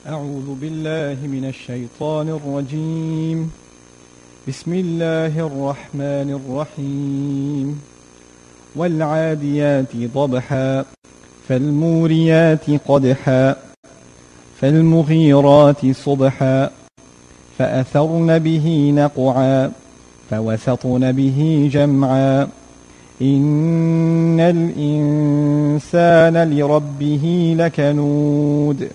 أعوذ بالله من الشيطان الرجيم بسم الله الرحمن الرحيم والعاديات ضبحا فالموريات قدحا فالمغيرات صبحا فأثرن به نقعا فوسطن به جمعا إن الإنسان لربه لكنود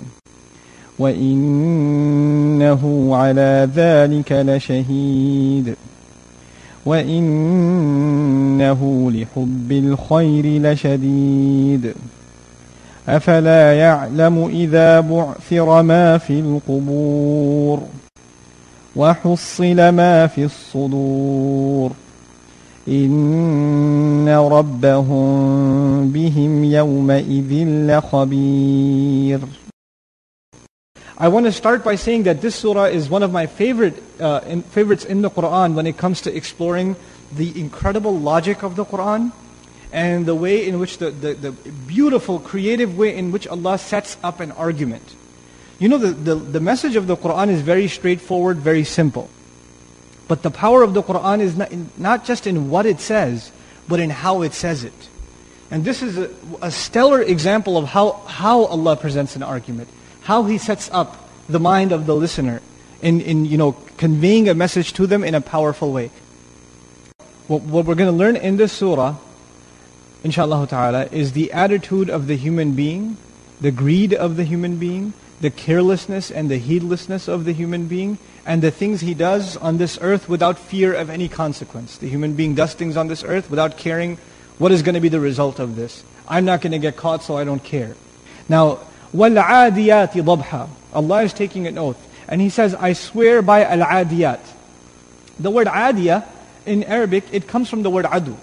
وإنه على ذلك لشهيد وإنه لحب الخير لشديد أفلا يعلم إذا بعثر ما في القبور وحصل ما في الصدور إن ربهم بهم يومئذ لخبير. I want to start by saying that this surah is one of my favorites in the Quran when it comes to exploring the incredible logic of the Quran and the way in which the beautiful, creative way in which Allah sets up an argument. You know, the message of the Quran is very straightforward, very simple. But the power of the Quran is not just in what it says, but in how it says it. And this is a stellar example of how Allah presents an argument. How He sets up the mind of the listener in conveying a message to them in a powerful way. What we're going to learn in this surah, inshallah ta'ala, is the attitude of the human being, the greed of the human being, the carelessness and the heedlessness of the human being, and the things he does on this earth without fear of any consequence. The human being does things on this earth without caring what is going to be the result of this. I'm not going to get caught, so I don't care. Now, وَالْعَادِيَاتِ ضَبْحًا. Allah is taking an oath. And He says, I swear by Al-Adiyat. The word Adiyah, in Arabic, it comes from the word adu,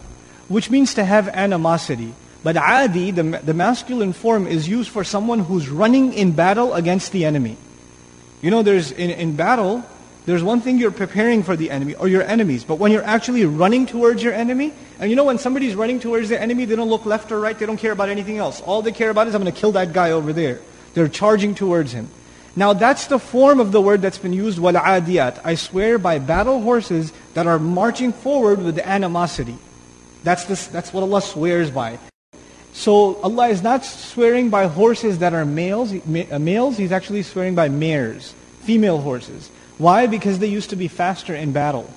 which means to have animosity. But Adi, the masculine form, is used for someone who's running in battle against the enemy. You know, there's in battle, there's one thing you're preparing for the enemy, or your enemies. But when you're actually running towards your enemy, and you know when somebody's running towards the enemy, they don't look left or right, they don't care about anything else. All they care about is, I'm going to kill that guy over there. They're charging towards him. Now that's the form of the word that's been used, وَالْعَادِيَاتِ. I swear by battle horses that are marching forward with animosity. That's what Allah swears by. So Allah is not swearing by horses that are males. He's actually swearing by mares, female horses. Why? Because they used to be faster in battle.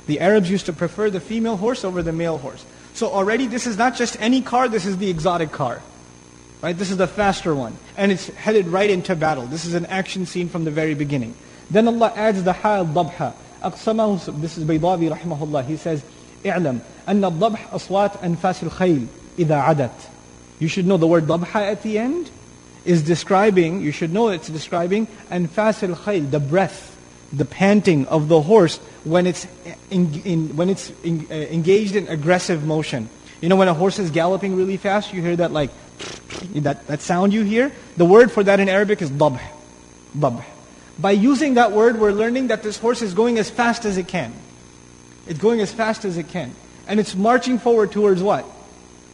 The Arabs used to prefer the female horse over the male horse. So already this is not just any car, this is the exotic car. Right? This is the faster one. And it's headed right into battle. This is an action scene from the very beginning. Then Allah adds the ha al-dabha. أقسمه, this is Baydawi rahimahullah. He says, اعلم أن الضبح أصوات أنفاس الخيل إذا عدت. You should know the word dabha at the end is describing, you should know it's describing أنفاس الخيل, the breath, the panting of the horse when it's engaged in aggressive motion. You know when a horse is galloping really fast, you hear that like, that sound you hear? The word for that in Arabic is dabh. Dabh. By using that word, we're learning that this horse is going as fast as it can. It's going as fast as it can. And it's marching forward towards what?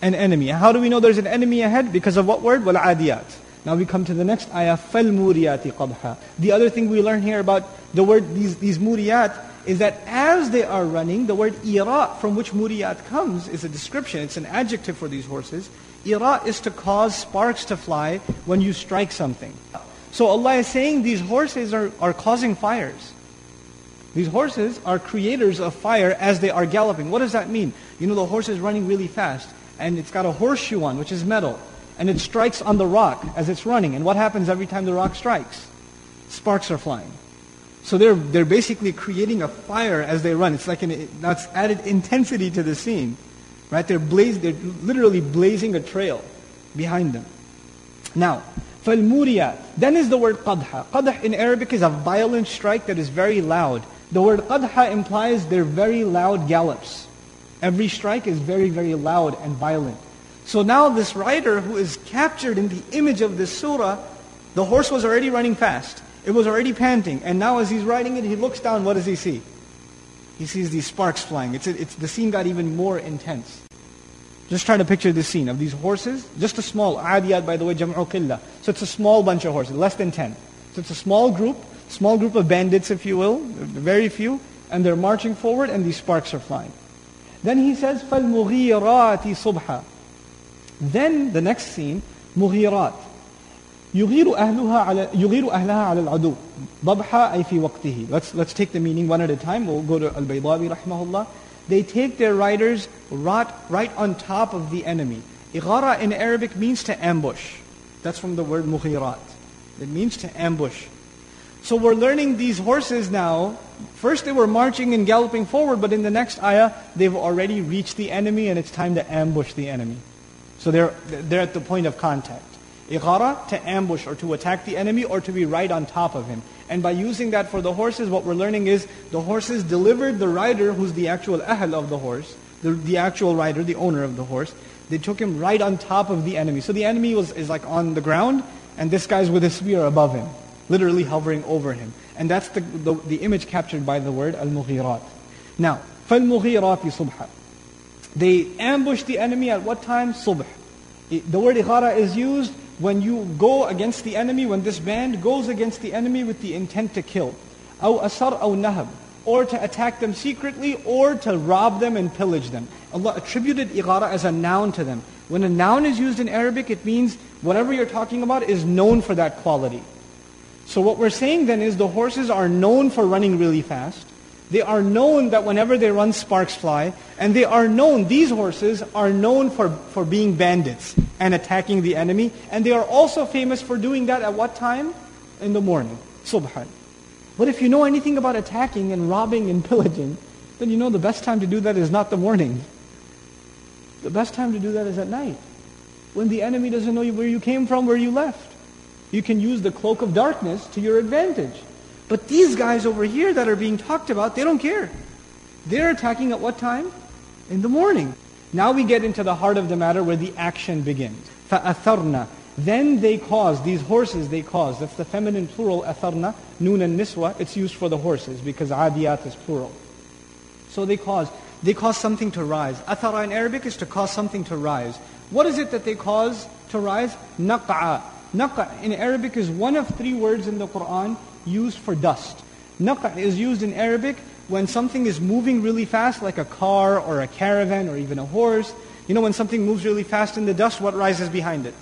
An enemy. How do we know there's an enemy ahead? Because of what word? وَالْعَادِيَاتِ. Now we come to the next ayah, فَالْمُورِيَاتِ قَدْحًا. The other thing we learn here about the word, these muriyat, is that as they are running, the word ira, from which muriyat comes, is a description, it's an adjective for these horses. Ira is to cause sparks to fly when you strike something. So Allah is saying these horses are causing fires. These horses are creators of fire as they are galloping. What does that mean? You know the horse is running really fast, and it's got a horseshoe on, which is metal, and it strikes on the rock as it's running. And what happens every time the rock strikes? Sparks are flying. So they're basically creating a fire as they run. It's like that's added intensity to the scene. Right? They're literally blazing a trail behind them. Now, فَالْمُورِيَاتِ. Then is the word qadha. Qadha in Arabic is a violent strike that is very loud. The word qadha implies they're very loud gallops. Every strike is very, very loud and violent. So now this rider who is captured in the image of this surah, the horse was already running fast. It was already panting. And now as he's riding it, he looks down, what does he see? He sees these sparks flying. The scene got even more intense. Just try to picture this scene of these horses. Just a small, Ādiyāt by the way, jam'u qillah. So it's a small bunch of horses, less than 10. So it's a small group of bandits, if you will, very few, and they're marching forward and these sparks are flying. Then he says, فَالْمُغِيرَاتِ صُبْحًا. Then the next scene, مُغِيرات. يُغِيرُ أَهْلَهَا عَلَى الْعَدُوِّ ضَبْحًا أي فِي وَقْتِهِ. Let's take the meaning one at a time. We'll go to Al-Baydawi rahimahullah. They take their riders right on top of the enemy. Ighara in Arabic means to ambush. That's from the word mughirat. It means to ambush. So we're learning these horses now. First they were marching and galloping forward, but in the next ayah, they've already reached the enemy and it's time to ambush the enemy. So they're at the point of contact. Ighara, to ambush or to attack the enemy or to be right on top of him. And by using that for the horses, what we're learning is the horses delivered the rider, who's the actual ahl of the horse, the actual rider, the owner of the horse. They took him right on top of the enemy. So the enemy is like on the ground, and this guy's with a spear above him, literally hovering over him. And that's the image captured by the word al-mughirat. Now, فَالْمُغِيرَاتِ صُبْحًا. They ambushed the enemy at what time? Subh. The word ighara is used when you go against the enemy, when this band goes against the enemy with the intent to kill. أَوْ أَسَرْ أَوْ نَهَبْ. Or to attack them secretly, or to rob them and pillage them. Allah attributed ighara as a noun to them. When a noun is used in Arabic, it means whatever you're talking about is known for that quality. So what we're saying then is the horses are known for running really fast. They are known that whenever they run, sparks fly. And these horses are known for being bandits and attacking the enemy. And they are also famous for doing that at what time? In the morning. Subhan. But if you know anything about attacking and robbing and pillaging, then you know the best time to do that is not the morning. The best time to do that is at night, when the enemy doesn't know where you came from, where you left. You can use the cloak of darkness to your advantage. But these guys over here that are being talked about, they don't care. They're attacking at what time? In the morning. Now we get into the heart of the matter where the action begins. فَأَثَرْنَا. Then they cause, these horses they cause, that's the feminine plural, atharna, noon and niswa, it's used for the horses because Ādiyāt is plural. So they cause something to rise. Athara in Arabic is to cause something to rise. What is it that they cause to rise? Naq'a. Naq'a in Arabic is one of 3 words in the Quran used for dust. Naq'a is used in Arabic when something is moving really fast, like a car or a caravan or even a horse. You know, when something moves really fast in the dust, what rises behind it?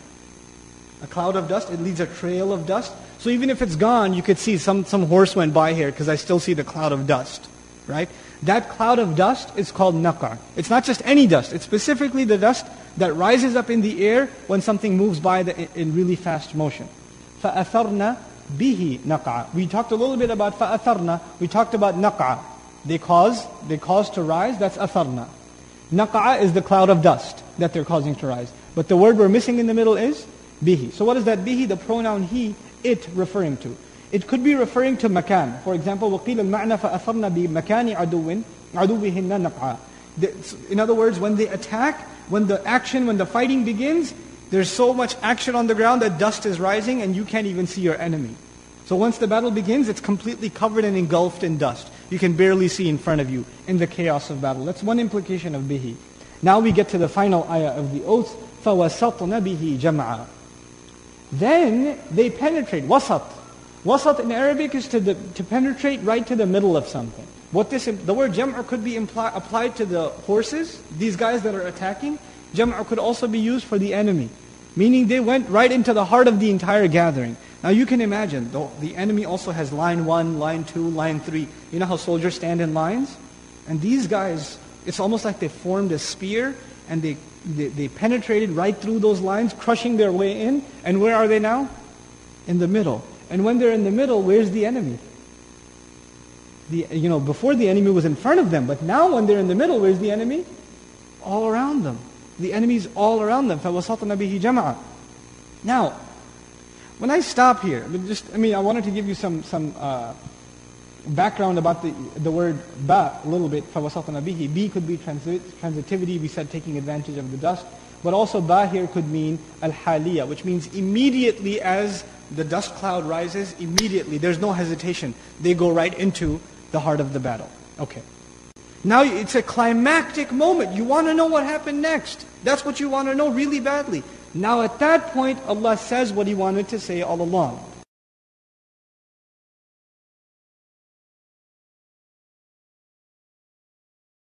A cloud of dust, it leaves a trail of dust. So even if it's gone, you could see some horse went by here because I still see the cloud of dust, right? That cloud of dust is called naqa. It's not just any dust, it's specifically the dust that rises up in the air when something moves by in really fast motion. فَأَثَرْنَا بِهِ نَقْعًا. We talked a little bit about فَأَثَرْنَا, we talked about naqa. They cause to rise, that's atharna. Naqa is the cloud of dust that they're causing to rise. But the word we're missing in the middle is bihi. So what is that bihi? The pronoun he, it referring to. It could be referring to makan. For example, وَقِيلَ الْمَعْنَى فَأَثَرْنَا بِمَكَانِ عَدُوِّهِنَّ نَقْعًا. In other words, when they attack, when the fighting begins, there's so much action on the ground that dust is rising and you can't even see your enemy. So once the battle begins, it's completely covered and engulfed in dust. You can barely see in front of you in the chaos of battle. That's one implication of bihi. Now we get to the final ayah of the oath. فَوَسَطْنَ بِهِ جَمْعًا. Then they penetrate. Wasat. Wasat in Arabic is to penetrate right to the middle of something. The word jam'a could be applied to the horses, these guys that are attacking. Jam'a could also be used for the enemy. Meaning they went right into the heart of the entire gathering. Now you can imagine, the enemy also has line 1, line 2, line 3. You know how soldiers stand in lines? And these guys, it's almost like they formed a spear and they penetrated right through those lines, crushing their way in. And where are they now? In the middle. And when they're in the middle, where's the enemy? Before the enemy was in front of them, but now when they're in the middle, where's the enemy? All around them. The enemy's all around them. فَوَسَطْنَ بِهِ جَمْعًا. Now, when I stop here, I wanted to give you some background about the word ba a little bit. فَوَسَطْنَ بِهِ. Bi could be transitivity, we said taking advantage of the dust. But also ba here could mean al-haliyah, which means immediately as the dust cloud rises, immediately, there's no hesitation. They go right into the heart of the battle. Okay. Now it's a climactic moment. You want to know what happened next. That's what you want to know really badly. Now at that point, Allah says what He wanted to say all along.